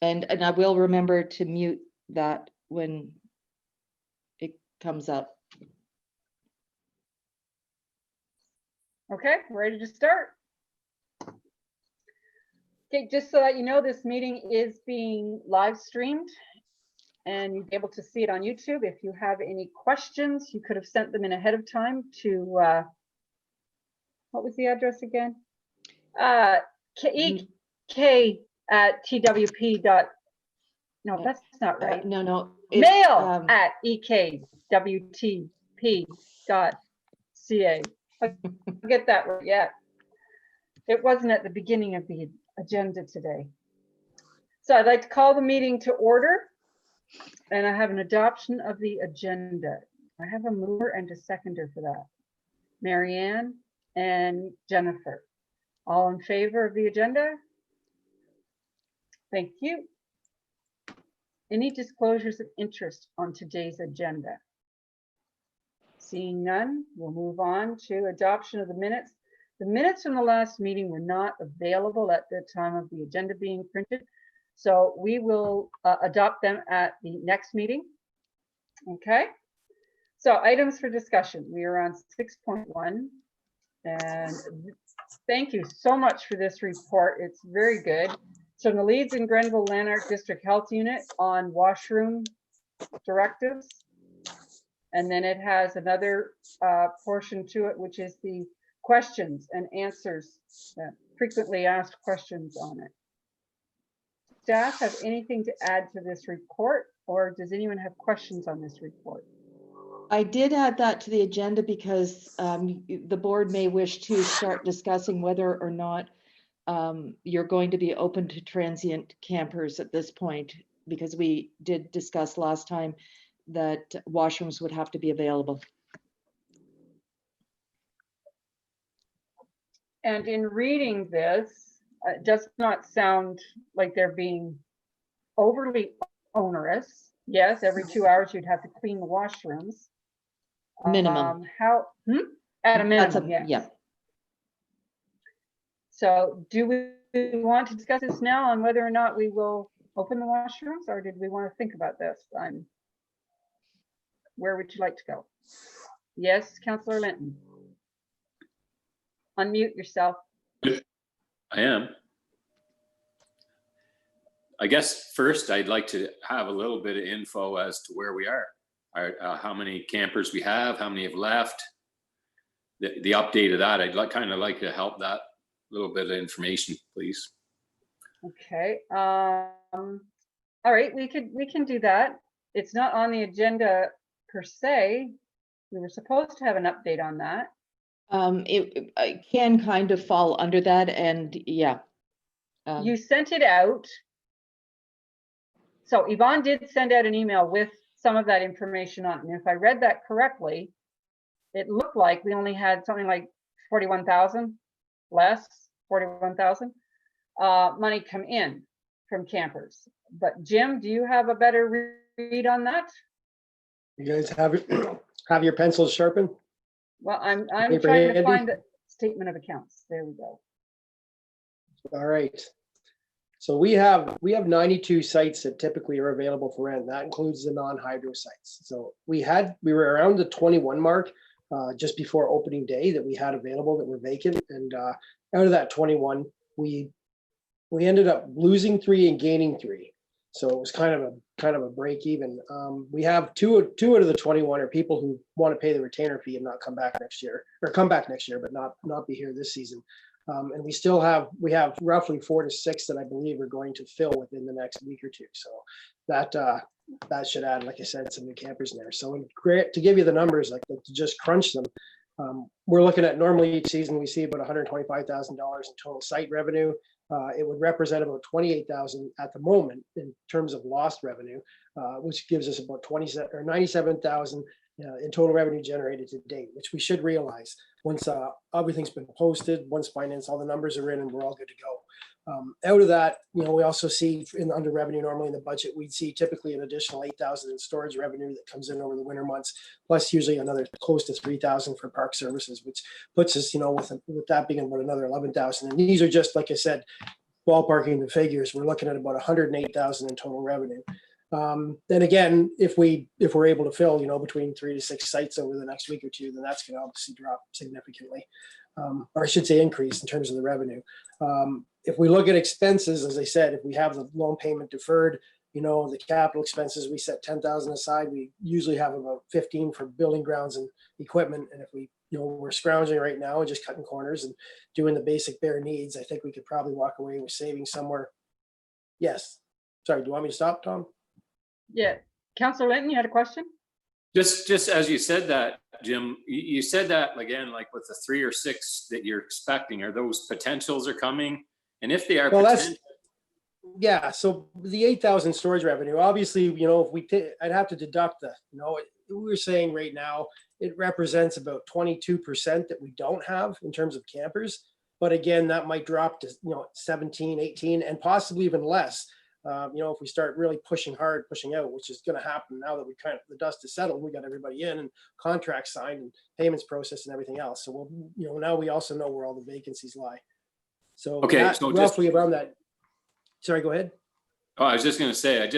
And I will remember to mute that when it comes up. Okay, ready to start. Okay, just so that you know, this meeting is being live streamed and you'll be able to see it on YouTube. If you have any questions, you could have sent them in ahead of time to, what was the address again? ek@twp. No, that's not right. No. Mail at ekwtp.ca. I'll get that right. Yeah. It wasn't at the beginning of the agenda today. So I'd like to call the meeting to order. And I have an adoption of the agenda. I have a mover and a seconder for that. Marianne and Jennifer. All in favor of the agenda? Thank you. Any disclosures of interest on today's agenda? Seeing none, we'll move on to adoption of the minutes. The minutes from the last meeting were not available at the time of the agenda being printed, so we will adopt them at the next meeting. Okay, so items for discussion. We are on 6.1, and thank you so much for this report. It's very good. So the Leeds and Grenville Lanark District Health Unit on washroom directives. And then it has another portion to it, which is the questions and answers, frequently asked questions on it. Staff have anything to add to this report, or does anyone have questions on this report? I did add that to the agenda because the board may wish to start discussing whether or not you're going to be open to transient campers at this point, because we did discuss last time that washrooms would have to be available. And in reading this, it does not sound like they're being overly onerous. Yes, every 2 hours you'd have to clean the washrooms. Minimum. At a minimum, yes. Yeah. So do we want to discuss this now on whether or not we will open the washrooms, or did we want to think about this? Where would you like to go? Yes, Councillor Linton. Unmute yourself. I am. I guess first I'd like to have a little bit of info as to where we are. How many campers we have, how many have left, the update of that. I'd kind of like to help that little bit of information, please. Okay. All right, we can do that. It's not on the agenda per se. We were supposed to have an update on that. It can kind of fall under that, and yeah. You sent it out. So Yvonne did send out an email with some of that information on it. And if I read that correctly, it looked like we only had something like 41,000 less, 41,000 money come in from campers. But Jim, do you have a better read on that? You guys have your pencils sharpened? Well, I'm trying to find the statement of accounts. There we go. All right. So we have 92 sites that typically are available for rent. That includes the non-hydro sites. So we were around the 21 mark just before opening day that we had available that were vacant. And out of that 21, we ended up losing 3 and gaining 3. So it was kind of a break even. We have two out of the 21 are people who want to pay the retainer fee and not come back next year, or come back next year, but not be here this season. And we have roughly 4 to 6 that I believe are going to fill within the next week or two. So that should add, like I said, some new campers in there. So to give you the numbers, like to just crunch them, we're looking at normally each season we see about $125,000 in total site revenue. It would represent about 28,000 at the moment in terms of lost revenue, which gives us about 97,000 in total revenue generated to date, which we should realize once everything's been posted, once finance, all the numbers are in, and we're all good to go. Out of that, we also see under revenue normally in the budget, we'd see typically an additional 8,000 in storage revenue that comes in over the winter months, plus usually another close to 3,000 for park services, which puts us, with that being about another 11,000. And these are just, like I said, ballparking the figures, we're looking at about 108,000 in total revenue. Then again, if we're able to fill, between 3 to 6 sites over the next week or two, then that's going to obviously drop significantly, or I should say increase in terms of the revenue. If we look at expenses, as I said, if we have the loan payment deferred, the capital expenses, we set 10,000 aside. We usually have about 15 for building grounds and equipment. And if we're scrounging right now and just cutting corners and doing the basic bare needs, I think we could probably walk away with saving somewhere. Yes. Sorry, do you want me to stop, Tom? Yeah. Councillor Linton, you had a question? Just as you said that, Jim, you said that again, like with the 3 or 6 that you're expecting, are those potentials are coming? And if they are, Well, yeah. So the 8,000 storage revenue, obviously, if I'd have to deduct we were saying right now, it represents about 22% that we don't have in terms of campers. But again, that might drop to, 17, 18, and possibly even less. If we start really pushing hard, pushing out, which is going to happen now that the dust is settled, we got everybody in and contracts signed and payments processed and everything else. So now we also know where all the vacancies lie. So okay, so roughly around that. Sorry, go ahead. Oh, I was just going to say,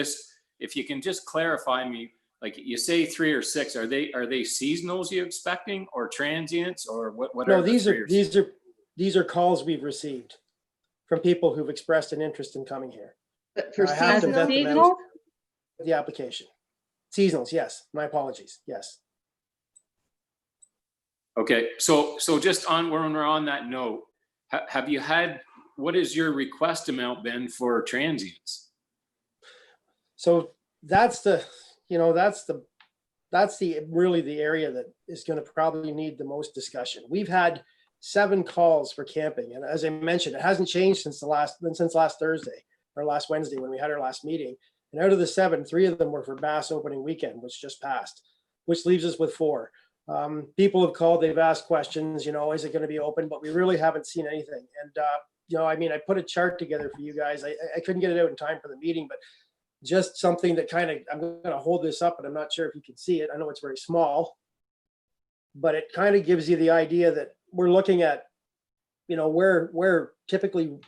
if you can just clarify me, like you say 3 or 6, are they seasonals you expecting or transients or what? No, these are calls we've received from people who've expressed an interest in coming here. But for I have to vet them seasonal? out. The application. Seasonals, yes. My apologies. Yes. Okay, so just when we're on that note, have you had, what is your request amount been for transients? So that's really the area that is going to probably need the most discussion. We've had 7 calls for camping, and as I mentioned, it hasn't changed since last Thursday or last Wednesday when we had our last meeting. And out of the 7, 3 of them were for Bass opening weekend, which just passed, which leaves us with 4. People have called, they've asked questions, is it going to be open? But we really haven't seen anything. And I put a chart together for you guys. I couldn't get it out in time for the meeting, but just something that I'm going to hold this up, and I'm not sure if you can see it. I know it's very small, but it kind of gives you the idea that we're looking at, where typically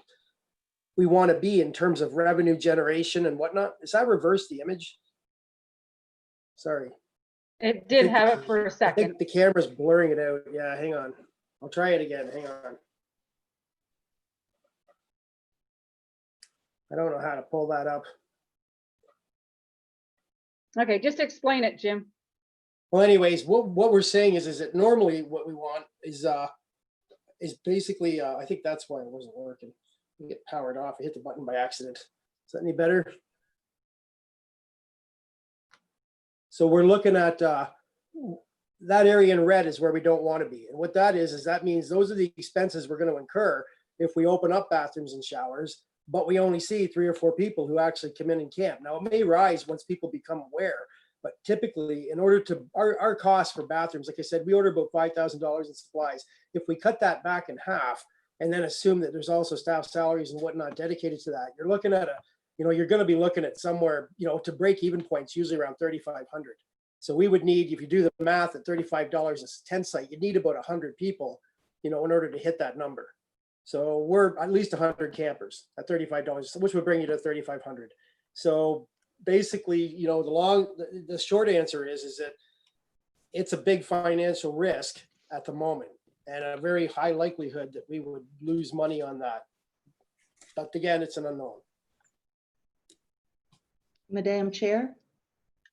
we want to be in terms of revenue generation and whatnot. Is that reverse the image? Sorry. It did have it for a I second. think the camera's blurring it out. Yeah, hang on. I'll try it again. Hang on. I don't know how to pull that up. Okay, just explain it, Jim. Well, anyways, what we're saying is that normally what we want is basically, I think that's why it wasn't working. Get powered off. I hit the button by accident. Is that any better? So we're looking at that area in red is where we don't want to be. And what that is that means those are the expenses we're going to incur if we open up bathrooms and showers, but we only see 3 or 4 people who actually come in and camp. Now, it may rise once people become aware, but typically in order to, our costs for bathrooms, like I said, we order about $5,000 in supplies. If we cut that back in half and then assume that there's also staff salaries and whatnot dedicated to that, you're looking at you're going to be looking at somewhere, to break even points, usually around 3,500. So we would need, if you do the math at $35 a tent site, you need about 100 people, in order to hit that number. So we're at least 100 campers at $35, which would bring you to 3,500. So basically, the short answer is that it's a big financial risk at the moment and a very high likelihood that we would lose money on that. But again, it's an unknown. Madam Chair,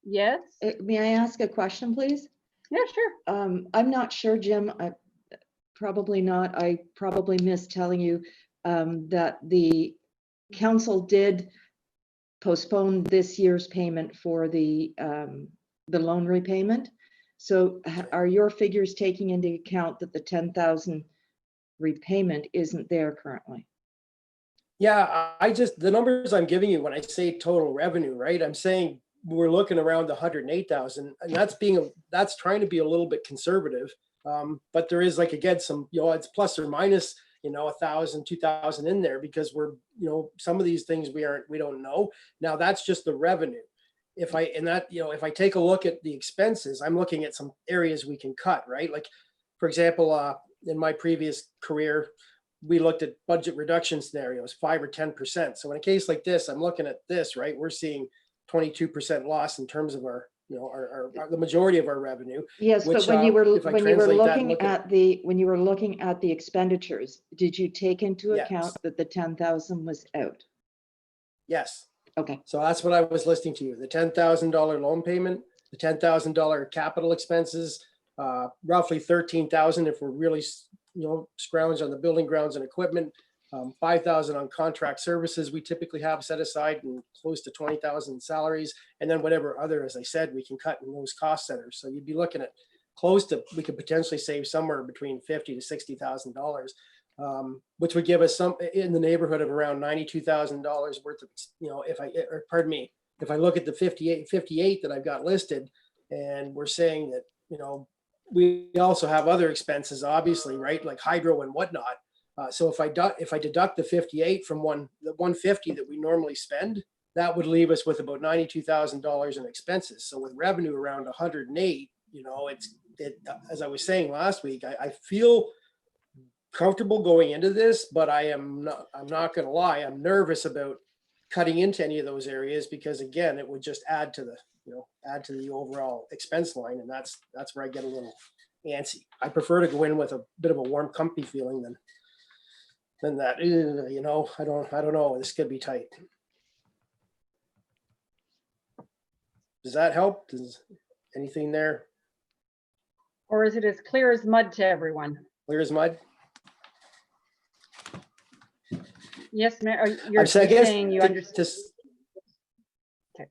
Yes? may I ask a question, please? Yeah, sure. I'm not sure, Jim. Probably not. I probably missed telling you that the council did postpone this year's payment for the loan repayment. So are your figures taking into account that the 10,000 repayment isn't there currently? Yeah, the numbers I'm giving you when I say total revenue, right? I'm saying we're looking around 108,000, and that's trying to be a little bit conservative. But there is, like, again, some, it's plus or minus, 1,000, 2,000 in there because we're, some of these things we don't know. Now that's just the revenue. If I take a look at the expenses, I'm looking at some areas we can cut, right? Like, for example, in my previous career, we looked at budget reduction scenarios, 5 or 10%. So in a case like this, I'm looking at this, right? We're seeing 22% loss in terms of our, you know, the majority of our revenue. Yes, but Which, when you were, if I when you were translate that and looking look at- at the, when you were looking at the expenditures, did you take into Yes. account that the 10,000 was out? Yes. Okay, So that's what I was listing to you, the $10,000 loan payment, the $10,000 capital expenses, roughly 13,000 if we're really, you know, scrounge on the building grounds and equipment, 5,000 on contract services we typically have set aside, and close to 20,000 salaries, and then whatever other, as I said, we can cut in those cost centers. So you'd be looking at close to, we could potentially save somewhere between $50,000 to $60,000. Which would give us some in the neighborhood of around $92,000 worth of, you know, if I look at the 58 that I've got listed, and we're saying that, you know, we also have other expenses, obviously, right? Like hydro and whatnot. So if I deduct the 58 from the 150 that we normally spend, that would leave us with about $92,000 in expenses. So with revenue around 108, you know, as I was saying last week, I feel comfortable going into this, but I'm not going to lie, I'm nervous about cutting into any of those areas, because again, it would just add to the overall expense line, and that's where I get a little antsy. I prefer to go in with a bit of a warm, comfy feeling than that. You know, I don't know. This could be tight. Does that help? Does anything there? Or is it as clear as mud to everyone? Clear as mud? Yes, Mayor, you're I guess saying you to- understand. Okay.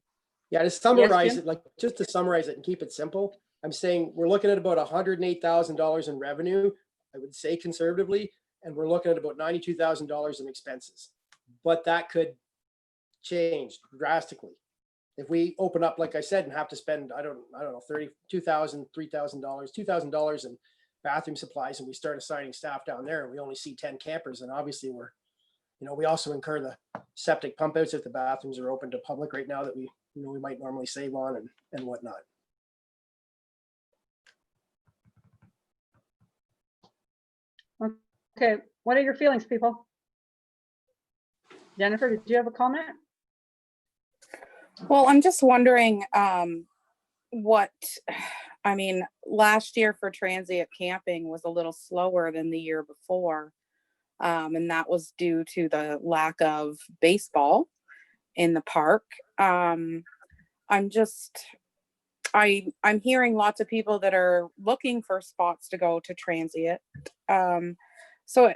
Yeah, to summarize Jim? it, like just to summarize it and keep it simple, I'm saying we're looking at about $108,000 in revenue, I would say conservatively, and we're looking at about $92,000 in expenses. But that could change drastically. If we open up, like I said, and have to spend, I don't know, $32,000, $3,000, $2,000 in bathroom supplies, and we start assigning staff down there, and we only see 10 campers, and obviously we also incur the septic pump outs if the bathrooms are open to public right now that we might normally save on and whatnot. Okay, what are your feelings, people? Jennifer, did you have a comment? Well, I'm just wondering last year for transient camping was a little slower than the year before. And that was due to the lack of baseball in the park. I'm hearing lots of people that are looking for spots to go to transient. So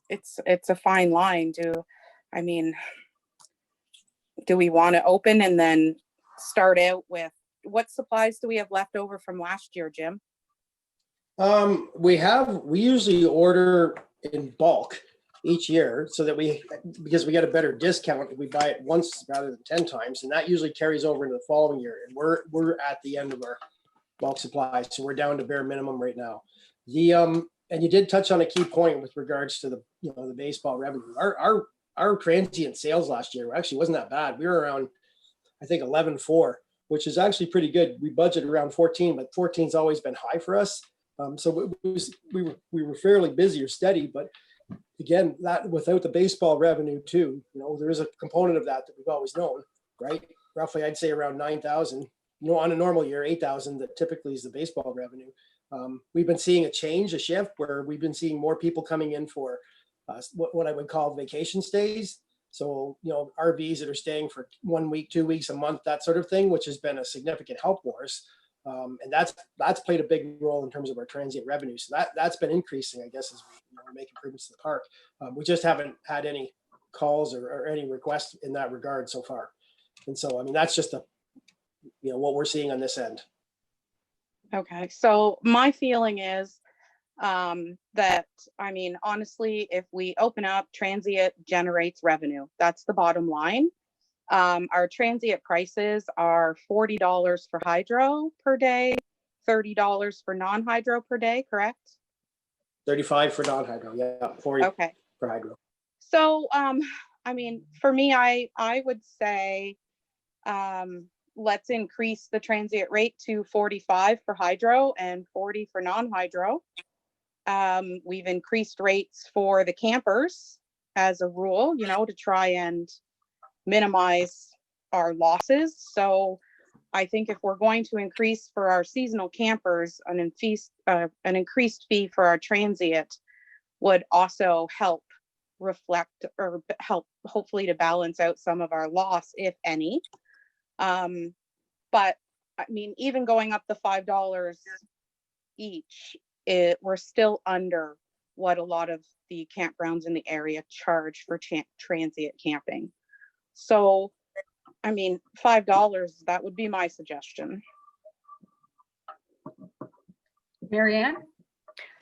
it's a fine line. Do we want to open and then start out with what supplies do we have left over from last year, Jim? We usually order in bulk each year so that because we get a better discount if we buy it once rather than 10 times, and that usually carries over into the following year. And we're at the end of our bulk supplies, so we're down to bare minimum right now. And you did touch on a key point with regards to the baseball revenue. Our transient sales last year actually wasn't that bad. We were around, I think, 11.4, which is actually pretty good. We budget around 14, but 14's always been high for us. So we were fairly busy or steady, but again, that without the baseball revenue too, there is a component of that we've always known, right? Roughly, I'd say around 9,000. On a normal year, 8,000 that typically is the baseball revenue. We've been seeing a shift where we've been seeing more people coming in for what I would call vacation stays. So, RVs that are staying for 1 week, 2 weeks, a month, that sort of thing, which has been a significant help for us. And that's played a big role in terms of our transient revenue. So that's been increasing, I guess, as we make improvements to the park. We just haven't had any calls or any requests in that regard so far. And so, that's just what we're seeing on this end. Okay, so my feeling is that, honestly, if we open up, transient generates revenue. That's the bottom line. Our transient prices are $40 for hydro per day, $30 for non-hydro per day, correct? 35 for non-hydro, yeah, 40 Okay. for hydro. So, for me, I would say, let's increase the transient rate to 45 for hydro and 40 for non-hydro. We've increased rates for the campers as a rule, you know, to try and minimize our losses. So I think if we're going to increase for our seasonal campers, an increased fee for our transient would also help reflect or help hopefully to balance out some of our loss, if any. But I mean, even going up the $5 each, we're still under what a lot of the campgrounds in the area charge for transient camping. So, I mean, $5, that would be my suggestion. Marianne?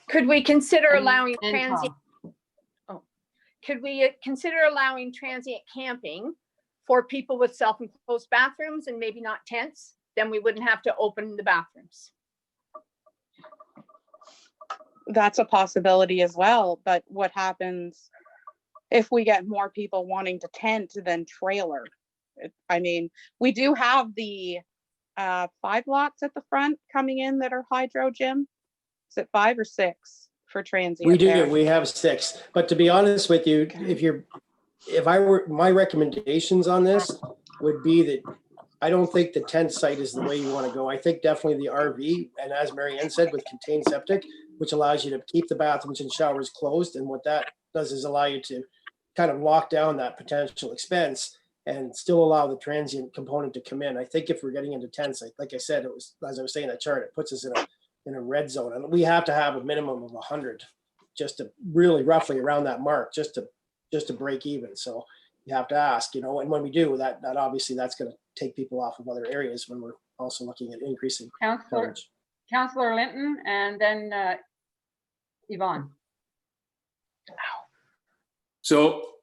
Could we consider And- allowing and transient, Tom. could we consider allowing transient camping for people with self-enclosed bathrooms and maybe not tents? Then we wouldn't have to open the bathrooms. That's a possibility as well. But what happens if we get more people wanting to tent than trailer? I mean, we do have the 5 lots at the front coming in that are hydro, Jim. Is it 5 or 6 for transient? We do, there? we have 6, but to be honest with you, Okay. if I were, my recommendations on this would be that I don't think the tent site is the way you want to go. I think definitely the RV, and as Marianne said, with contained septic, which allows you to keep the bathrooms and showers closed. And what that does is allow you to kind of lock down that potential expense and still allow the transient component to come in. I think if we're getting into tents, like I said, it was, as I was saying, that chart, it puts us in a red zone, and we have to have a minimum of 100 just to really roughly around that mark, just to break even. So you have to ask, you know, and when we do that obviously that's going to take people off of other areas when we're also looking at increasing coverage. Councillor Linton, and then Yvonne. So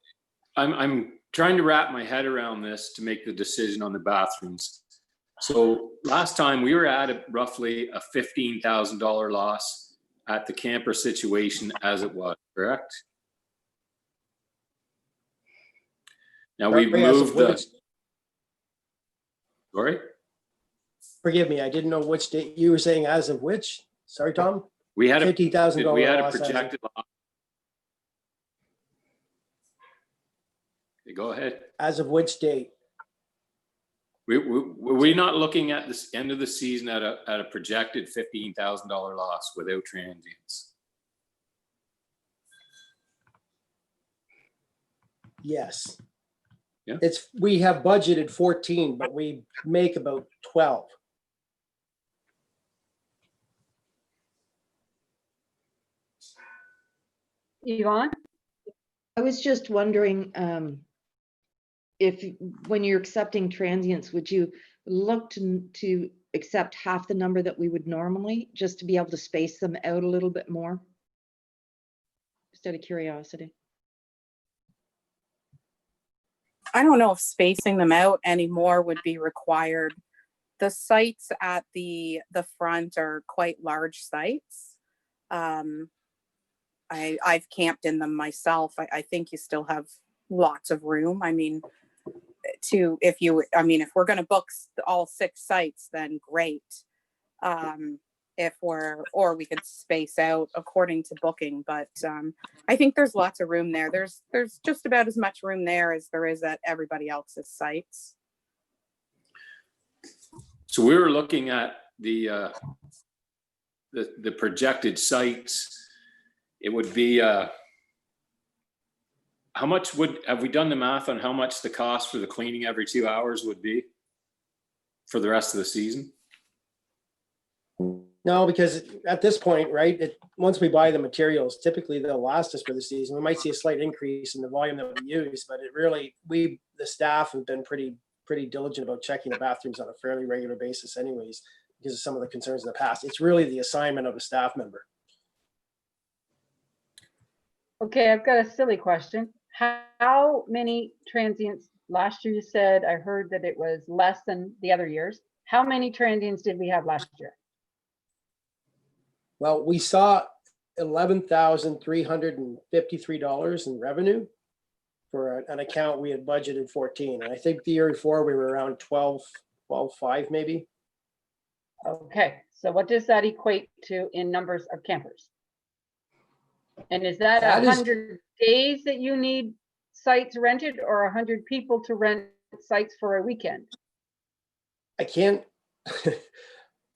I'm trying to wrap my head around this to make the decision on the bathrooms. So last time we were at roughly a $15,000 loss at the camper situation as it was, correct? Now we've moved the, sorry? Forgive me, I didn't know which date you were saying as of which. Sorry, Tom. We had a $50,000 we had a loss as of- projected loss. Okay, go ahead. As of which date? Were we not looking at this end of the season at a projected $15,000 loss without transients? Yes. Yeah. We have budgeted 14, but we make about 12. Yvonne? I was just wondering if, when you're accepting transients, would you look to accept half the number that we would normally, just to be able to space them out a little bit more? Just out of curiosity. I don't know if spacing them out anymore would be required. The sites at the front are quite large sites. I've camped in them myself. I think you still have lots of room. I mean, if we're going to book all 6 sites, then great. Or we could space out according to booking, but I think there's lots of room there. There's just about as much room there as there is at everybody else's sites. So we were looking at the projected sites. It would be how much have we done the math on how much the cost for the cleaning every 2 hours would be for the rest of the season? No, because at this point, right, once we buy the materials, typically they'll last us for the season. We might see a slight increase in the volume that we use, but it really, the staff have been pretty diligent about checking the bathrooms on a fairly regular basis anyways, because of some of the concerns in the past. It's really the assignment of a staff member. Okay, I've got a silly question. How many transients, last year you said, I heard that it was less than the other years. How many transients did we have last year? Well, we saw $11,353 in revenue for an account we had budgeted 14. And I think the year before we were around 12.5 maybe. Okay, so what does that equate to in numbers of campers? And is that That is- 100 days that you need sites rented, or 100 people to rent sites for a weekend? I can't,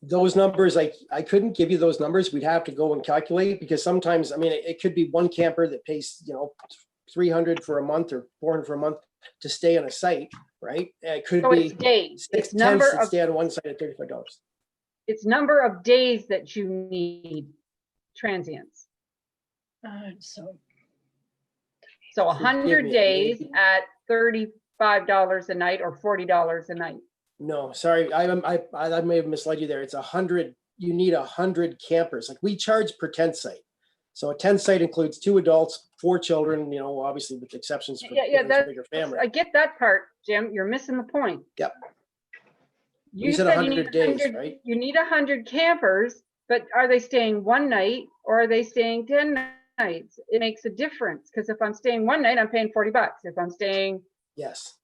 those numbers, I couldn't give you those numbers. We'd have to go and calculate, because sometimes, I mean, it could be one camper that pays, 300 for a month or 400 for a month to stay on a site, right? It could So it's be days, 6 it's number tents that of, stay on one site at $35. it's number of days that you need transients. So So Forgive 100 me, days maybe- at $35 a night or $40 a night. No, sorry, I may have misled you there. It's 100, you need 100 campers. Like, we charge per tent site. So a tent site includes 2 adults, 4 children, obviously with exceptions for Yeah, if it's a that's, bigger family. I get that part, Jim. You're missing the point. Yep. You You said said you need 100 days, 100 right? You need 100 campers, but are they staying one night or are they staying 10 nights? It makes a difference, because if I'm staying one night, I'm paying $40. If I'm staying, Yes.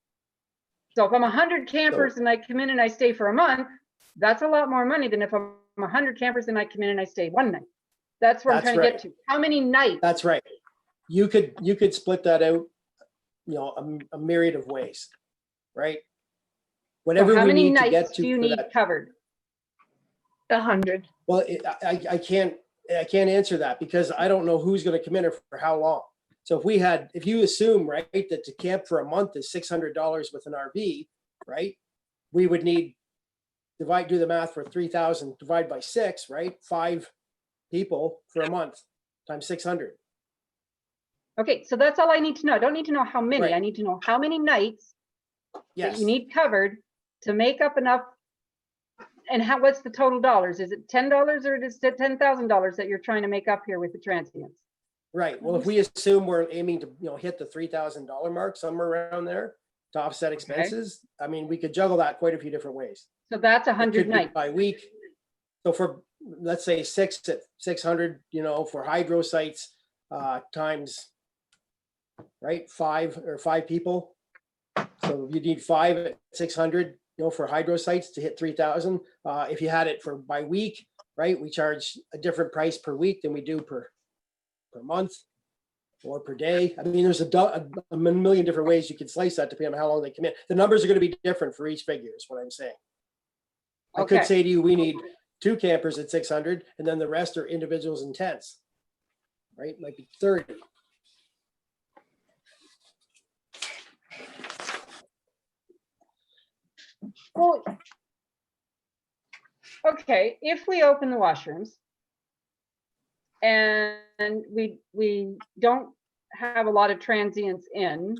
so if I'm 100 campers and I come in and I stay for a month, that's a lot more money than if I'm 100 campers and I come in and I stay one night. That's where I'm That's trying to get right. to. How many nights? That's right. You could split that out, a myriad of ways, right? So Whatever how we many need to get nights to do you for need that. covered? 100. Well, I can't answer that, because I don't know who's going to come in or for how long. So if you assume, right, that to camp for a month is $600 with an RV, right? We would need, do the math for 3,000, divide by 6, right? 5 people for a month times 600. Okay, so that's all I need to know. I don't need to know how many. Right. I need to know how many nights that Yes. you need covered to make up enough. And what's the total dollars? Is it $10 or is it $10,000 that you're trying to make up here with the transients? Right. Well, if we assume we're aiming to, hit the $3,000 mark, somewhere around there to offset expenses, I mean, we could juggle that quite a few different ways. So that's It 100 could be nights. by week. So for, let's say 6 at 600, for hydro sites, times, right, 5 people. So you need 5 at 600, for hydro sites to hit 3,000. If you had it for by week, right, we charge a different price per week than we do per month or per day. I mean, there's a million different ways you can slice that depending on how long they come in. The numbers are going to be different for each figure is what I'm saying. I Okay. could say to you, we need 2 campers at 600, and then the rest are individuals in tents, right? Might be 30. Well, okay, if we open the washrooms and we don't have a lot of transients in,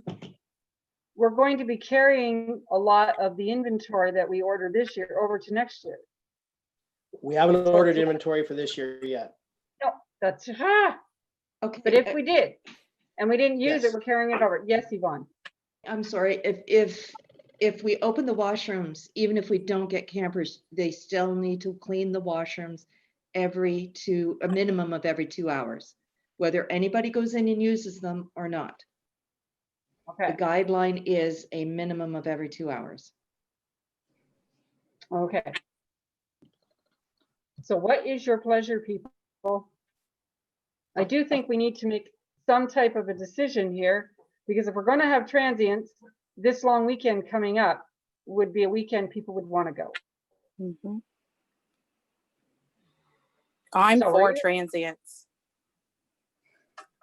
we're going to be carrying a lot of the inventory that we ordered this year over to next year. We haven't ordered inventory for this year yet. No, that's, Okay. but if we did, and we didn't use it, Yes. we're carrying it over. Yes, Yvonne. I'm sorry, if we open the washrooms, even if we don't get campers, they still need to clean the washrooms a minimum of every 2 hours, whether anybody goes in and uses them or not. The Okay, guideline is a minimum of every 2 hours. okay. So what is your pleasure, people? I do think we need to make some type of a decision here, because if we're going to have transients, this long weekend coming up would be a weekend people would want to go. Mhm. I'm So for we're- transients.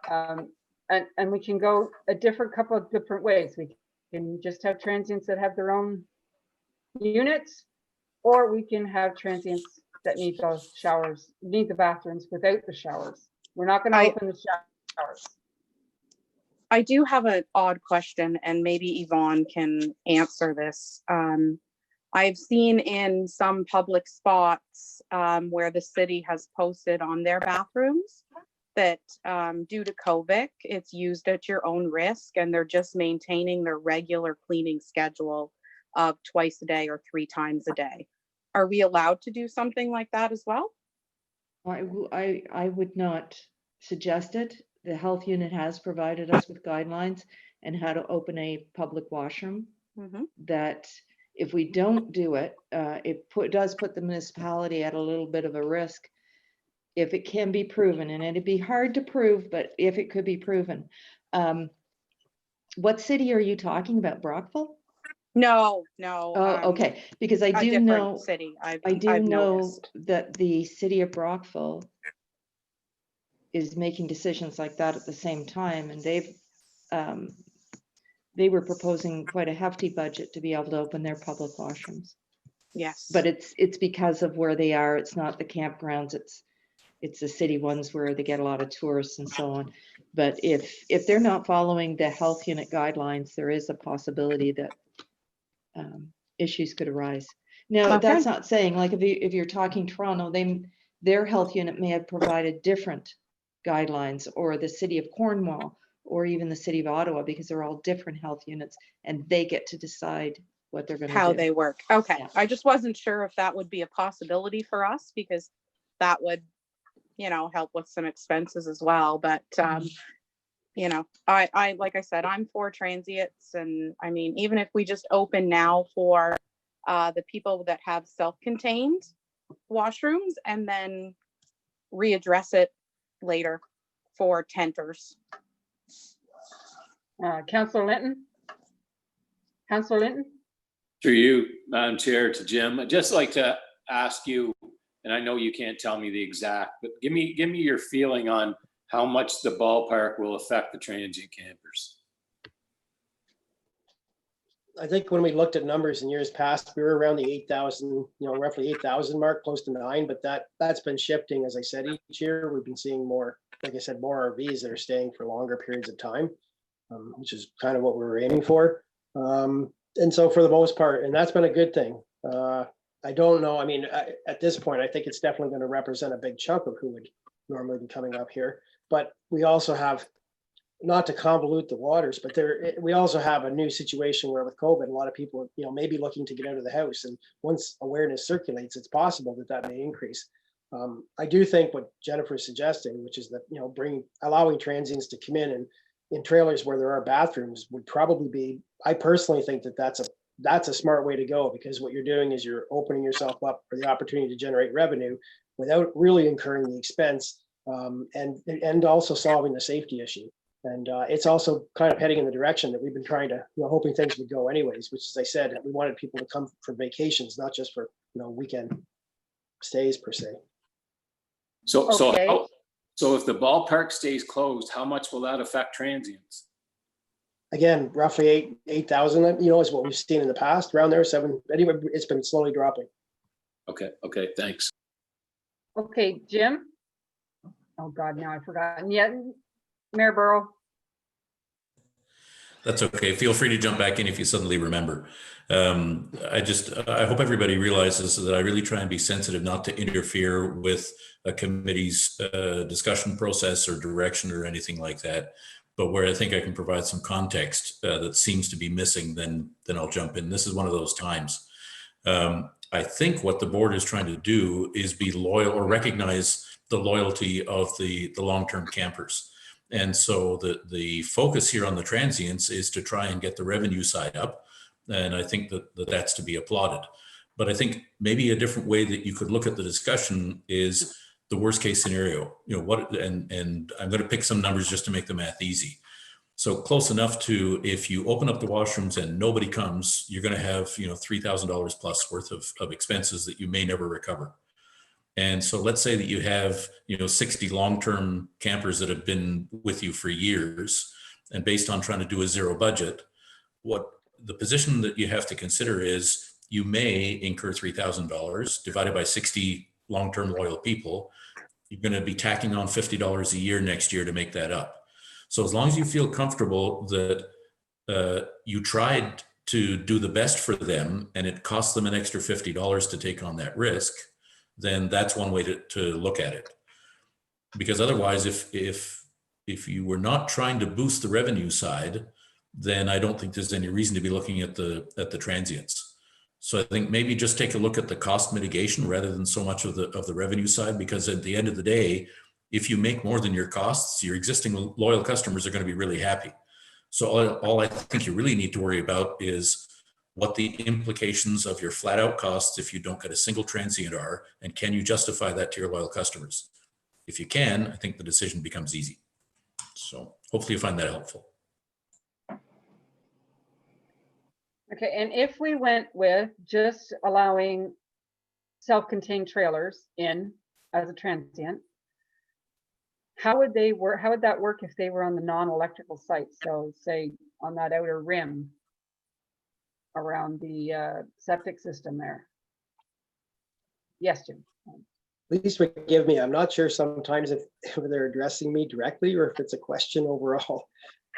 And we can go a couple of different ways. We can just have transients that have their own units, or we can have transients that need those showers, need the bathrooms without the showers. We're not going to open the showers. I do have an odd question, and maybe Yvonne can answer this. I've seen in some public spots where the city has posted on their bathrooms that due to COVID, it's used at your own risk, and they're just maintaining their regular cleaning schedule of twice a day or 3 times a day. Are we allowed to do something like that as well? I would not suggest it. The health unit has provided us with guidelines and how to open a public washroom. Mhm. That if we don't do it, it does put the municipality at a little bit of a risk if it can be proven, and it'd be hard to prove, but if it could be proven. What city are you talking about? Brockville? No, Oh, okay, because I a do different know, city. I I've do know noticed. that the city of Brockville is making decisions like that at the same time, and they were proposing quite a hefty budget to be able to open their public washrooms. Yes. But it's because of where they are. It's not the campgrounds. It's the city ones where they get a lot of tourists and so on. But if they're not following the health unit guidelines, there is a possibility that issues could arise. Now, that's Okay. not saying, like, if you're talking Toronto, their health unit may have provided different guidelines, or the city of Cornwall, or even the city of Ottawa, because they're all different health units, and they get to decide what they're going to do. How they work. Okay. Yeah. I just wasn't sure if that would be a possibility for us, because that would, help with some expenses as well. But, I, like I said, I'm for transients. And I mean, even if we just open now for the people that have self-contained washrooms, and then readdress it later for tenters. Councillor Linton? Councillor Linton? Through you, Madam Chair, to Jim, I'd just like to ask you, and I know you can't tell me the exact, but give me your feeling on how much the ballpark will affect the transient campers. I think when we looked at numbers in years past, we were around the 8,000, roughly 8,000 mark, close to 9, but that's been shifting. As I said, each year we've been seeing more, like I said, more RVs that are staying for longer periods of time, which is kind of what we were aiming for. And so for the most part, and that's been a good thing. I don't know. I mean, at this point, I think it's definitely going to represent a big chunk of who would normally be coming up here. But we also have, not to convolute the waters, but we also have a new situation where with COVID, a lot of people, may be looking to get out of the house. And once awareness circulates, it's possible that may increase. I do think what Jennifer's suggesting, which is that, allowing transients to come in trailers where there are bathrooms, would probably be, I personally think that's a smart way to go, because what you're doing is you're opening yourself up for the opportunity to generate revenue without really incurring the expense, and also solving the safety issue. And it's also kind of heading in the direction that we've been trying to, hoping things would go anyways, which, as I said, we wanted people to come for vacations, not just for, weekend stays per se. So if the ballpark stays closed, how much will that affect transients? Again, roughly 8,000, is what we've seen in the past, around there, 7. Anyway, it's been slowly dropping. Okay, thanks. Okay, Jim? Oh God, now I've forgotten. Yeah, Mayor Burrow. That's okay. Feel free to jump back in if you suddenly remember. I hope everybody realizes that I really try and be sensitive not to interfere with a committee's discussion process or direction or anything like that. But where I think I can provide some context that seems to be missing, then I'll jump in. This is one of those times. I think what the board is trying to do is be loyal or recognize the loyalty of the long-term campers. And so the focus here on the transients is to try and get the revenue side up. And I think that's to be applauded. But I think maybe a different way that you could look at the discussion is the worst case scenario. And I'm going to pick some numbers just to make the math easy. So close enough to, if you open up the washrooms and nobody comes, you're going to have, $3,000 plus worth of expenses that you may never recover. And so let's say that you have, 60 long-term campers that have been with you for years, and based on trying to do a zero budget, what the position that you have to consider is you may incur $3,000 divided by 60 long-term loyal people. You're going to be tacking on $50 a year next year to make that up. So as long as you feel comfortable that you tried to do the best for them and it cost them an extra $50 to take on that risk, then that's one way to look at it. Because otherwise, if you were not trying to boost the revenue side, then I don't think there's any reason to be looking at the transients. So I think maybe just take a look at the cost mitigation rather than so much of the revenue side, because at the end of the day, if you make more than your costs, your existing loyal customers are going to be really happy. So all I think you really need to worry about is what the implications of your flat out costs if you don't get a single transient are, and can you justify that to your loyal customers? if you can, I think the decision becomes easy. So hopefully you find that helpful. Okay, and if we went with just allowing self-contained trailers in as a transient, how would they work? How would that work if they were on the non-electrical site? So say on that outer rim around the septic system there. Yes, Jim. Please forgive me. I'm not sure sometimes if they're addressing me directly or if it's a question overall.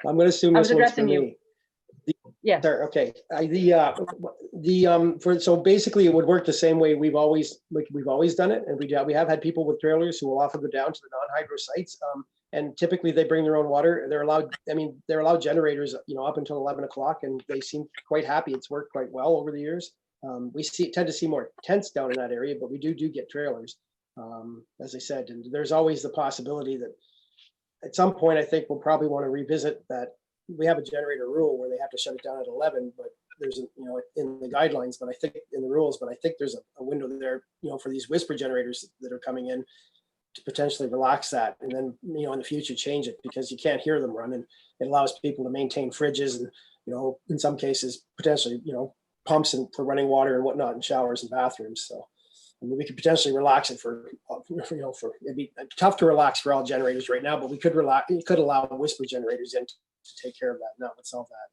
I'm going to assume I this was one's for addressing you. me. Yes. Sure, okay. So basically it would work the same way we've always done it, and we have had people with trailers who will often go down to the non-hydro sites, and typically they bring their own water. They're allowed generators, up until 11 o'clock, and they seem quite happy. It's worked quite well over the years. We tend to see more tents down in that area, but we do get trailers, as I said, and there's always the possibility that at some point I think we'll probably want to revisit that. We have a generator rule where they have to shut it down at 11, but there's in the guidelines, but I think in the rules, but I think there's a window there, for these whisper generators that are coming in to potentially relax that, and then in the future change it, because you can't hear them running. It allows people to maintain fridges and in some cases potentially pumps and for running water and whatnot in showers and bathrooms. So we could potentially relax it for it'd be tough to relax for all generators right now, but we could allow whisper generators in to take care of that. And that would solve that.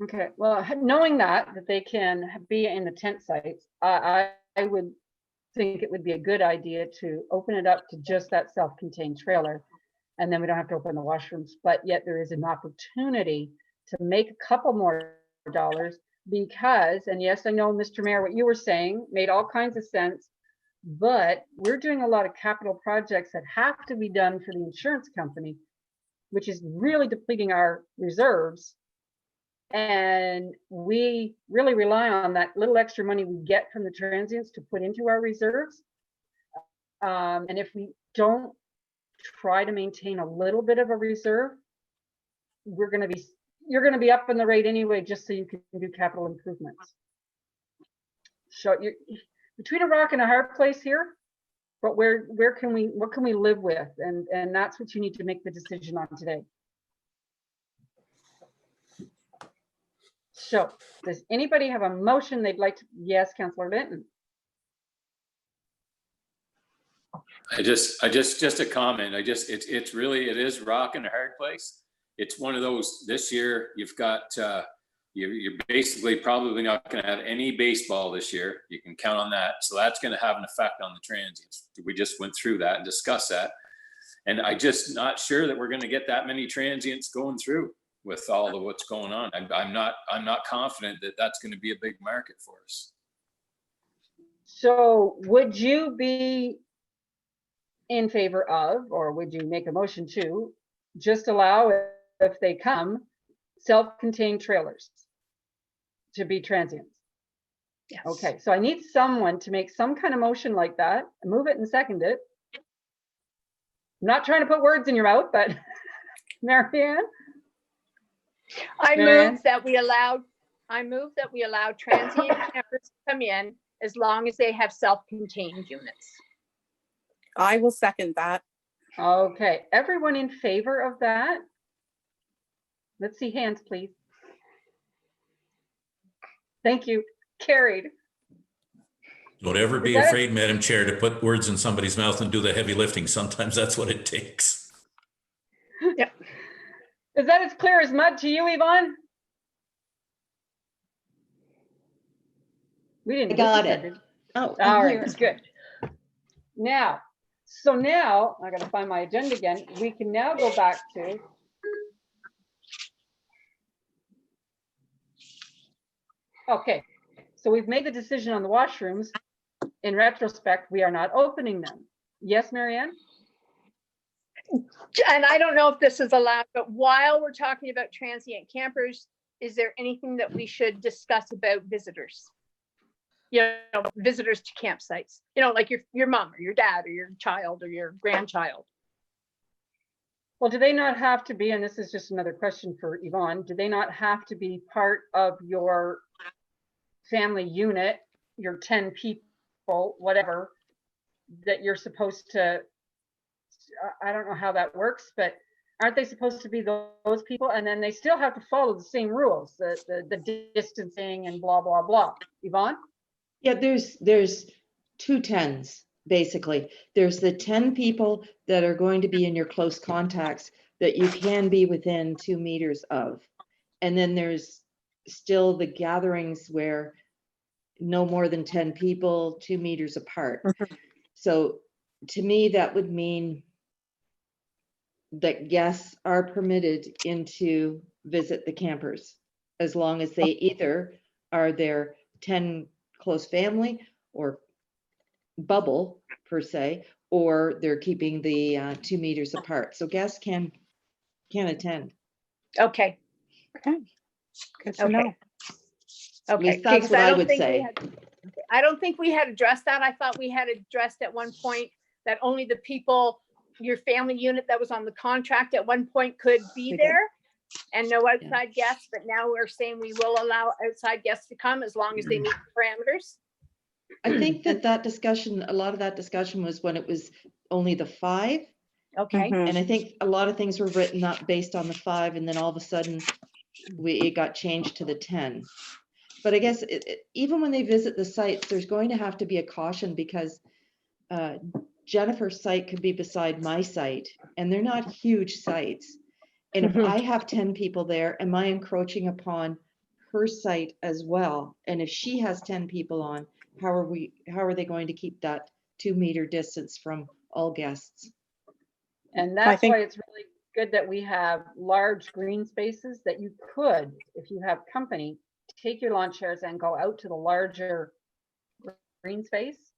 Okay, well, knowing that they can be in the tent sites, I would think it would be a good idea to open it up to just that self-contained trailer, and then we don't have to open the washrooms, but yet there is an opportunity to make a couple more dollars because, and yes, I know, Mr. Mayor, what you were saying made all kinds of sense, but we're doing a lot of capital projects that have to be done for the insurance company, which is really depleting our reserves. And we really rely on that little extra money we get from the transients to put into our reserves. And if we don't try to maintain a little bit of a reserve, you're going to be up in the rate anyway, just so you can do capital improvements. So you're between a rock and a hard place here, but what can we live with? And that's what you need to make the decision on today. So does anybody have a motion they'd like to? Yes, Councillor Benton. Just a comment. It is rock and a hard place. It's one of those, this year you've got, you're basically probably not going to have any baseball this year. You can count on that. So that's going to have an effect on the transients. We just went through that and discussed that. And I just not sure that we're going to get that many transients going through with all of what's going on. I'm not confident that that's going to be a big market for us. So would you be in favor of, or would you make a motion to just allow, if they come, self-contained trailers to be transients? Yes. Okay, so I need someone to make some kind of motion like that, move it and second it. I'm not trying to put words in your mouth, but Marianne? I Marianne? move that we allow transient campers to come in as long as they have self-contained units. I will second that. Okay, everyone in favor of that? Let's see hands, please. Thank you. Carried. Don't ever be afraid, Madam Chair, to put words in somebody's mouth and do the heavy lifting. Sometimes that's what it takes. Yep. Is that as clear as mud to you, Yvonne? We didn't. I got it. Oh, All I'm right, here. good. Now, I gotta find my agenda again. We can now go back to. Okay, so we've made the decision on the washrooms. In retrospect, we are not opening them. Yes, Marianne? And I don't know if this is allowed, but while we're talking about transient campers, is there anything that we should discuss about visitors? Visitors to campsites, like your mom or your dad or your child or your grandchild. Well, do they not have to be, and this is just another question for Yvonne, do they not have to be part of your family unit, your 10 people, whatever, that you're supposed to, I don't know how that works, but aren't they supposed to be those people? And then they still have to follow the same rules, the distancing and blah, blah, blah. Yvonne? Yeah, there's 2 10s, basically. There's the 10 people that are going to be in your close contacts that you can be within 2 meters of. And then there's still the gatherings where no more than 10 people, 2 meters apart. So to me, that would mean that guests are permitted in to visit the campers, as long as they either are their 10 close family or bubble per se, or they're keeping the 2 meters apart. So guests can attend. Okay, Okay. Good to Okay. know. At okay. least that's because what I don't would think we say. had- I don't think we had addressed that. I thought we had addressed at one point that only the people, your family unit that was on the contract at one point could be We did. there and no outside guests, but now we're saying we will allow outside guests to come as long as they meet the parameters. I think that discussion, a lot of that discussion was when it was only the 5. Okay, Mhm. And I think a lot of things were written up based on the 5, and then all of a sudden it got changed to the 10. But I guess even when they visit the sites, there's going to have to be a caution, because Jennifer's site could be beside my site, and they're not huge sites. And if I have 10 people there, am I encroaching upon her site as well? And if she has 10 people on, how are they going to keep that 2 meter distance from all guests? And that's think- why it's really good that we have large green spaces that you could, if you have company, take your lawn chairs and go out to the larger green space,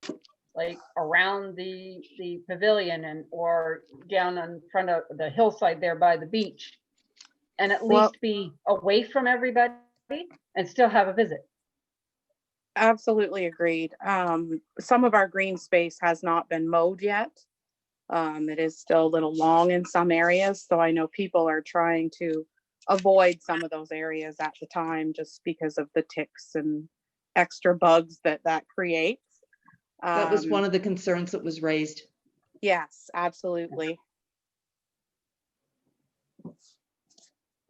like around the pavilion and or down in front of the hillside there by the beach. And at Well- least be away from everybody and still have a visit. Absolutely agreed. Some of our green space has not been mowed yet. It is still a little long in some areas, so I know people are trying to avoid some of those areas at the time just because of the ticks and extra bugs that creates. That was one of the concerns that was raised. Yes, absolutely.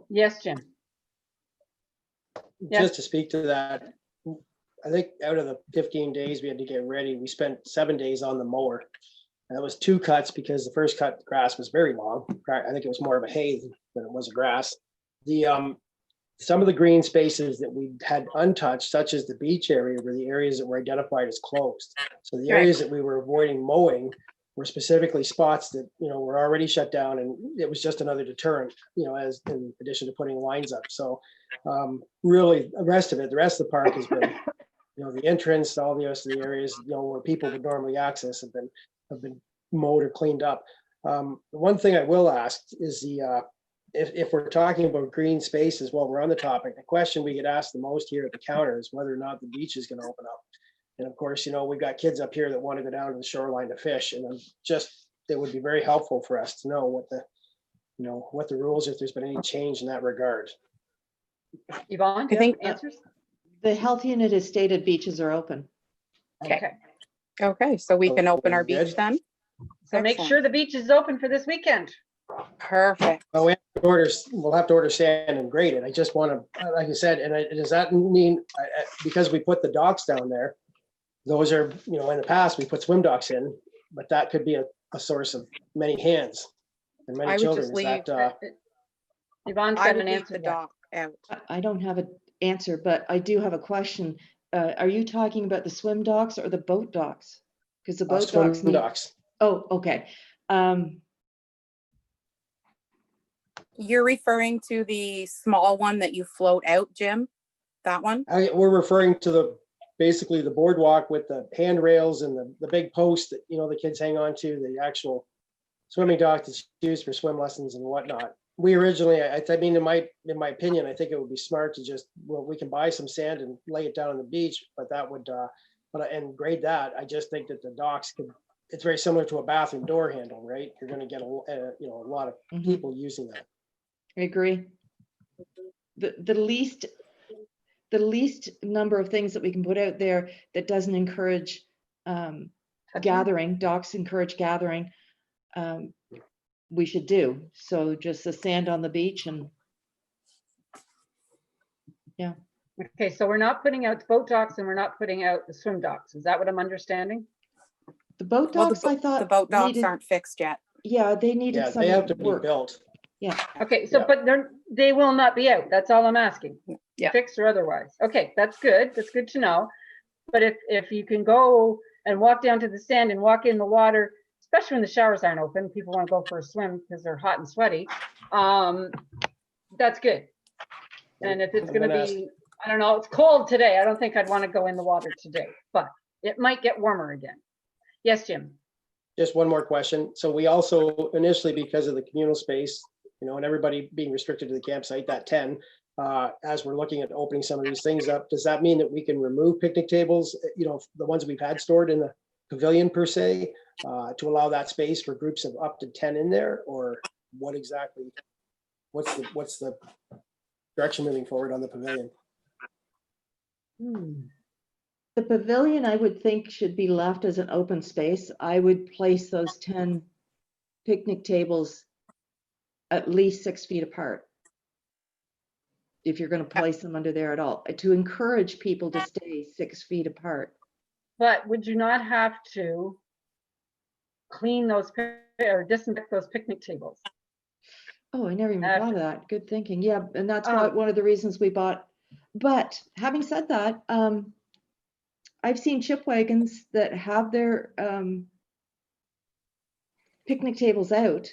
Yes, Jim. Yes. Just to speak to that, I think out of the 15 days we had to get ready, we spent 7 days on the mower. And that was 2 cuts, because the first cut grass was very long. I think it was more of a hay than it was a grass. Some of the green spaces that we had untouched, such as the beach area, were the areas that were identified as closed. So the areas that we were avoiding mowing were specifically spots that, were already shut down, and it was just another deterrent, as in addition to putting lines up. So really, the rest of the park has been, the entrance, all the rest of the areas, where people would normally access have been mowed or cleaned up. The one thing I will ask is if we're talking about green spaces, while we're on the topic, the question we get asked the most here at the counter is whether or not the beach is going to open up. And of course, we've got kids up here that want to go down to the shoreline to fish, and it would be very helpful for us to know what the rules, if there's been any change in that regard. Yvonne, do I you have think- answers? The health unit has stated beaches are open. Okay. Okay, so we can open our Good. beach then? So make sure the beach is open for this weekend. Perfect. Oh, we'll have to order sand and grade it. I just want to, like I said, does that mean, because we put the docks down there, those are, in the past, we put swim docks in, but that could be a source of many hands and I many would children. just Is that, Yvonne's I got would an leave answer. the dock out. I don't have an answer, but I do have a question. Are you talking about the swim docks or the boat docks? Because the boat swim docks need. docks? Oh, okay. You're referring to the small one that you float out, Jim? That one? We're referring to basically the boardwalk with the handrails and the big post that, the kids hang on to, the actual swimming dock that's used for swim lessons and whatnot. We originally, I mean, in my opinion, I think it would be smart to we can buy some sand and lay it down on the beach, but that would, and grade that. I just think that the docks it's very similar to a bathroom door handle, right? You're going to get a lot of Mhm. people using that. I agree. The least number of things that we can put out there that doesn't encourage gathering, docks encourage gathering, we should do. So just the sand on the beach and Okay, so we're not putting out boat docks and we're not putting out the swim docks. Is that what I'm understanding? the boat Well, docks, I the thought. boat docks needed- aren't fixed yet. Yeah, they needed Yeah, some they have to be work. built. Yeah, Okay, so, Yeah. but they will not be out. That's all I'm asking. Yeah. Fixed or otherwise. Okay, that's good. That's good to know. But if you can go and walk down to the sand and walk in the water, especially when the showers aren't open, people want to go for a swim because they're hot and sweaty. That's good. And if it's I'm gonna gonna ask- be, I don't know, it's cold today. I don't think I'd want to go in the water today, but it might get warmer again. Yes, Jim? Just one more question. So we also initially, because of the communal space, and everybody being restricted to the campsite, that 10, as we're looking at opening some of these things up, does that mean that we can remove picnic tables, the ones we've had stored in the pavilion per se, to allow that space for groups of up to 10 in there? Or what exactly, what's the direction moving forward on the pavilion? the pavilion, I would think, should be left as an open space. I would place those 10 picnic tables at least 6 feet apart. If you're going to place them under there at all, to encourage people to stay 6 feet apart. But would you not have to clean those or disinfect those picnic tables? Oh, I never even After- thought of that. Good thinking. Yeah, and that's why Um, one of the reasons we bought. But having said that, I've seen chip wagons that have their picnic tables out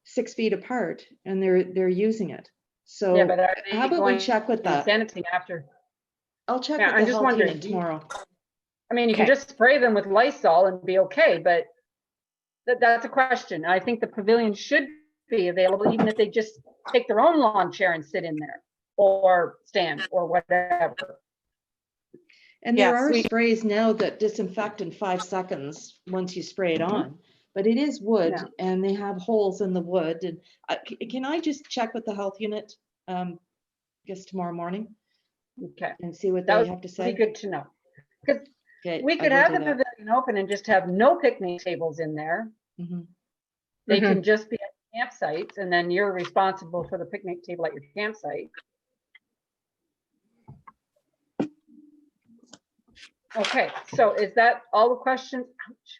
6 feet apart, and they're using it. So Yeah, but are they how about we going check with to that? sanitary after? I'll check Yeah, with I'm the just health wondering, unit tomorrow. I mean, you can Okay. just spray them with Lysol and be okay, but that's a question. I think the pavilion should be available, even if they just take their own lawn chair and sit in there or stand or whatever. And there Yes, are we- sprays now that disinfect in 5 seconds once you spray it on. But it is wood, Yeah. and they have holes in the wood. And can I just check with the health unit, I guess tomorrow morning, Okay, and see what that they would have to be say? good to know. Because Okay, we I could will have do the that. pavilion open and just have no picnic tables in there. Mhm. They can just be at campsites, and then you're responsible for the picnic table at your campsite. Okay, so is that all the questions? Ouch.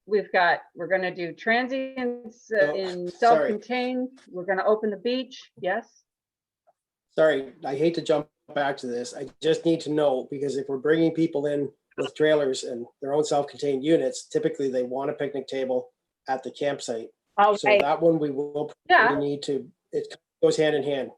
We're gonna do transients No, in sorry. self-contained. We're gonna open the beach, yes? Sorry, I hate to jump back to this. I just need to know, because if we're bringing people in with trailers and their own self-contained units, typically they want a picnic table at the campsite. So Okay, that one we will Yeah, probably need to, it goes hand in hand.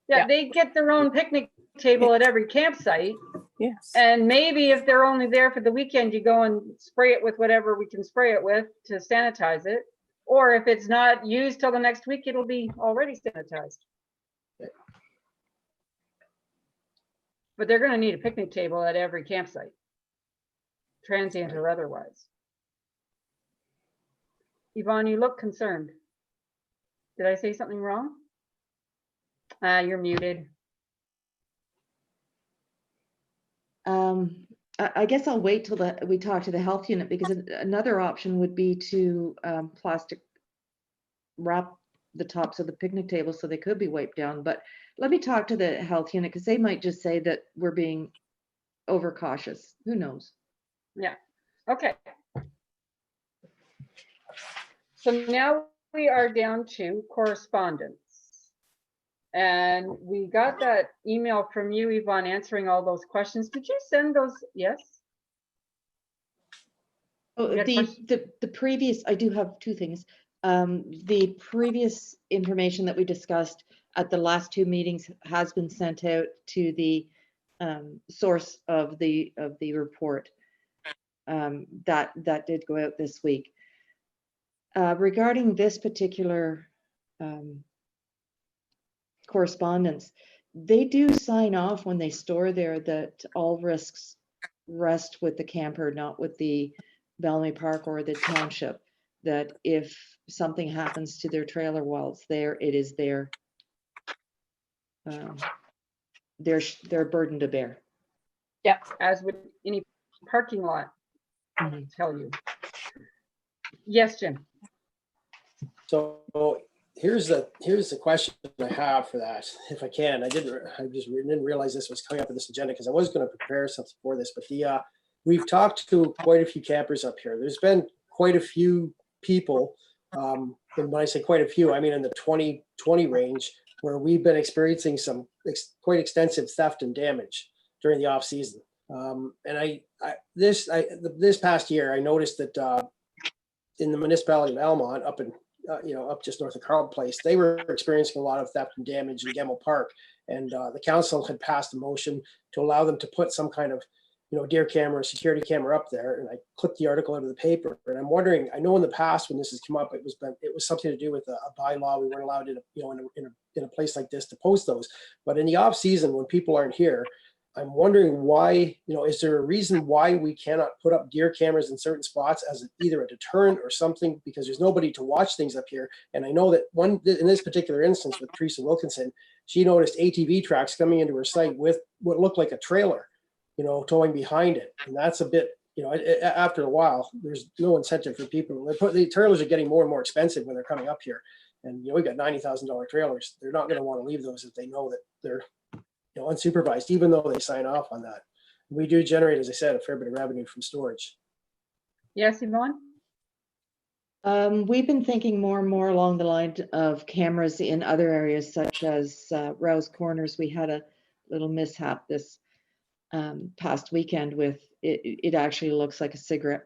yeah, Yeah. they get their own picnic table at every campsite. Yes. And maybe if they're only there for the weekend, you go and spray it with whatever we can spray it with to sanitize it. Or if it's not used till the next week, it'll be already sanitized. But they're gonna need a picnic table at every campsite, transient or otherwise. Yvonne, you look concerned. Did I say something wrong? You're muted. I guess I'll wait till we talk to the health unit, because another option would be to plastic wrap the tops of the picnic table so they could be wiped down. But let me talk to the health unit, because they might just say that we're being overcautious. Who knows? Yeah, okay. So now we are down to correspondence. And we got that email from you, Yvonne, answering all those questions. Did you send those? Yes? Oh, You had a question? the previous, I do have 2 things. The previous information that we discussed at the last 2 meetings has been sent out to the source of the report. That did go out this week. Regarding this particular correspondence, they do sign off when they store there that all risks rest with the camper, not with the Bellamy Park or the township. That if something happens to their trailer while it's there, it is their burden to bear. As with any parking lot. tell you. Yes, Jim. So here's the question I have for that, if I can. I didn't realize this was coming up in this agenda because I was going to prepare something for this, but we've talked to quite a few campers up here. There's been quite a few people, and when I say quite a few, I mean in the 20 range, where we've been experiencing some quite extensive theft and damage during the off season. And this past year, I noticed that in the municipality of Almont, up in up just north of Carleton Place, they were experiencing a lot of theft and damage in Gemmell Park, and the council had passed a motion to allow them to put some kind of deer camera, security camera up there. And I clipped the article out of the paper, and I'm wondering, I know in the past when this has come up, it was something to do with a bylaw. We weren't allowed in a place like this to post those. But in the off season, when people aren't here, I'm wondering why, is there a reason why we cannot put up deer cameras in certain spots as either a deterrent or something, because there's nobody to watch things up here. And I know that in this particular instance with Teresa Wilkinson, she noticed ATV tracks coming into her site with what looked like a trailer, towing behind it. And that's a bit, after a while, there's no incentive for people. The trailers are getting more and more expensive when they're coming up here. And, we've got $90,000 trailers. They're not going to want to leave those if they know that they're unsupervised, even though they sign off on that. We do generate, as I said, a fair bit of revenue from storage. Yes, Yvonne? We've been thinking more and more along the line of cameras in other areas, such as Rouse Corners. We had a little mishap this past weekend with it actually looks like a cigarette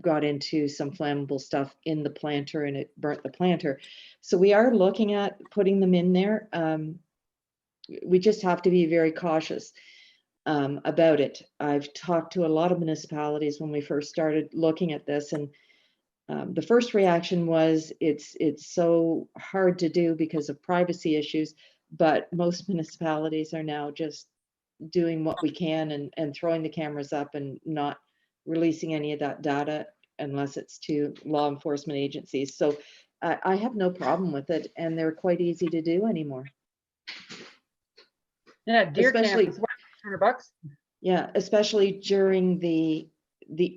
got into some flammable stuff in the planter and it burnt the planter. So we are looking at putting them in there. We just have to be very cautious about it. I've talked to a lot of municipalities when we first started looking at this, and the first reaction was it's so hard to do because of privacy issues, but most municipalities are now just doing what we can and throwing the cameras up and not releasing any of that data unless it's to law enforcement agencies. So I have no problem with it, and they're quite easy to do anymore. Yeah, deer Especially- cameras, $100. Yeah, especially during the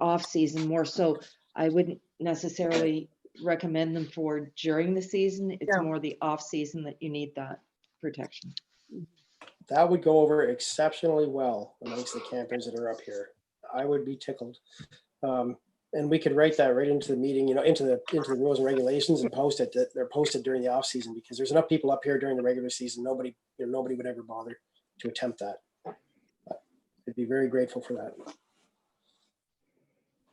off season more so. I wouldn't necessarily recommend them for during the season. It's Yeah. more the off season that you need that protection. That would go over exceptionally well amongst the campers that are up here. I would be tickled. And we could write that right into the meeting, into the rules and regulations and post it that they're posted during the off season, because there's enough people up here during the regular season. Nobody would ever bother to attempt that. I'd be very grateful for that.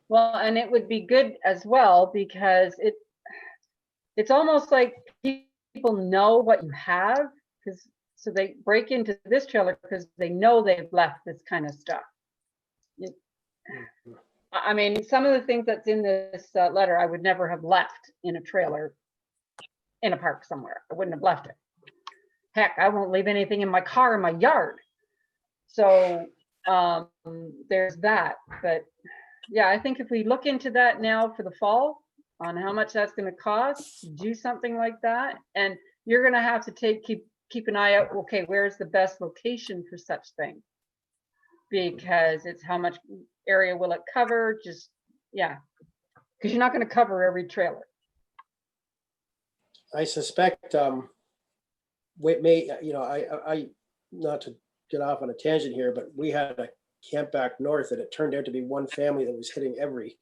Well, and it would be good as well because it's almost like people know what you have, so they break into this trailer because they know they've left this kind of stuff. I mean, some of the things that's in this letter, I would never have left in a trailer in a park somewhere. I wouldn't have left it. Heck, I won't leave anything in my car in my yard. So there's that. But yeah, I think if we look into that now for the fall on how much that's going to cost to do something like that, and you're going to have to keep an eye out. Okay, where's the best location for such thing? Because it's how much area will it cover? Just because you're not going to cover every trailer. I suspect I not to get off on a tangent here, but we had a camp back north and it turned out to be one family that was hitting every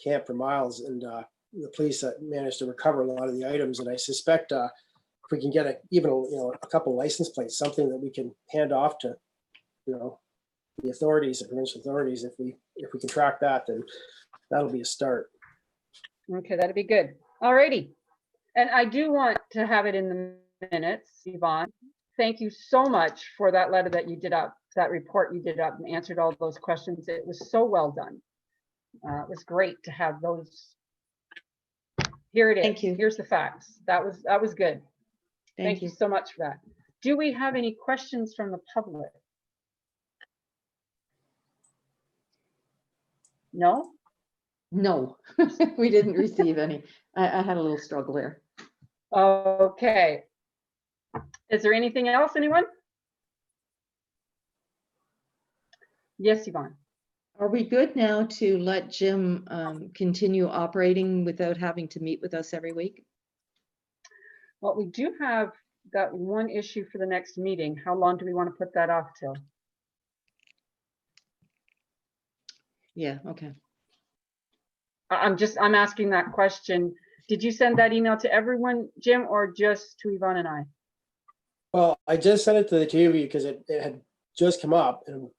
camp for miles, and the police managed to recover a lot of the items. And I suspect if we can get even a couple license plates, something that we can hand off to the authorities, the provincial authorities, if we can track that, then that'll be a start. Okay, that'd be good. All righty. And I do want to have it in the minutes, Yvonne. Thank you so much for that letter that you did up, that report you did up and answered all those questions. It was so well done. It was great to have those. Here it is. Thank you. Here's the facts. That was good. Thank you so much for that. Do we have any questions from the public? No? No, we didn't receive any. I had a little struggle there. Okay. Is there anything else, anyone? Yes, Yvonne. Are we good now to let Jim continue operating without having to meet with us every week? Well, we do have that one issue for the next meeting. How long do we want to put that off till? Yeah, okay. I'm asking that question. Did you send that email to everyone, Jim, or just to Yvonne and I? Well, I just sent it to the two of you because it had just come up and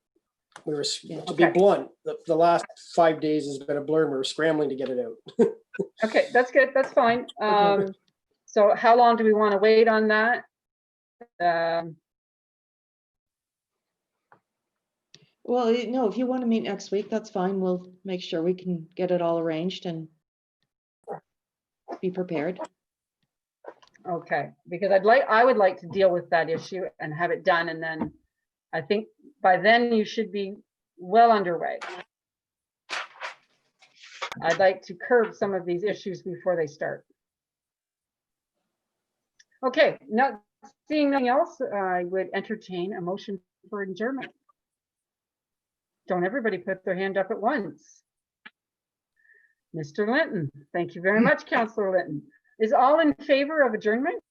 we were, to be Okay. blunt, the last 5 days has been a blur. We were scrambling to get it out. Okay, that's good. That's fine. Okay. So how long do we want to wait on that? Well, no, if you want to meet next week, that's fine. We'll make sure we can get it all arranged and be prepared. Okay, because I would like to deal with that issue and have it done, and then I think by then you should be well underway. I'd like to curb some of these issues before they start. Okay, not seeing nothing else, I would entertain a motion for adjournment. Don't everybody put their hand up at once. Mr. Linton, thank you very much, Councillor Linton. Is all in favor of adjournment?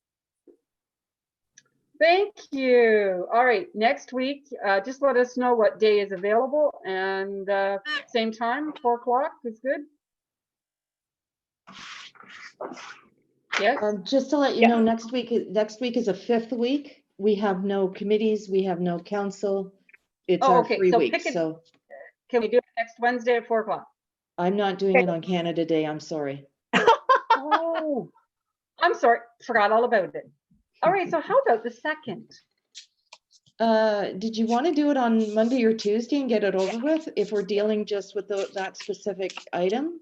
Thank you. All right, next week, just let us know what day is available, and same time, 4 o'clock is good. Yes, Just to let you know, next week is a 5th week. We have no committees, we have no council. It's Oh, our okay, free so week, pick it- so can we do it next Wednesday at 4 o'clock? I'm not doing it on Canada Day, I'm sorry. Oh, I'm sorry, forgot all about it. All right, so how about the 2nd? Did you want to do it on Monday or Tuesday and get it over with if we're dealing just with that specific item?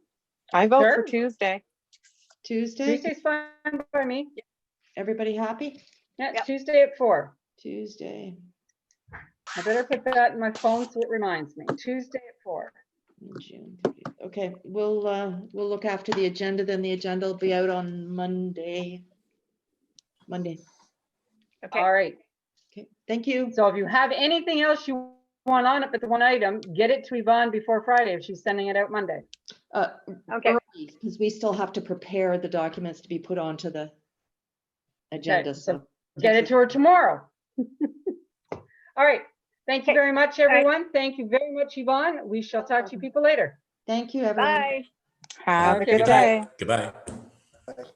I vote for Sure. Tuesday. Tuesday? Tuesday's fine by me. Everybody happy? Yeah, Yep. Tuesday at 4. Tuesday, I better put that in my phone so it reminds me. Tuesday at 4. June 30th. Okay, we'll look after the agenda, then the agenda will be out on Monday. Okay. All right. Okay, thank you. So if you have anything else you want on it, but the one item, get it to Yvonne before Friday if she's sending it out Monday. Okay. Because we still have to prepare the documents to be put onto the agenda, so so. Get it to her tomorrow. All right. Thank you Okay. very much, everyone. Thank you very much, Yvonne. We shall talk to you people later. Thank you, everyone. Bye. Have a Okay, good bye-bye. day. Goodbye.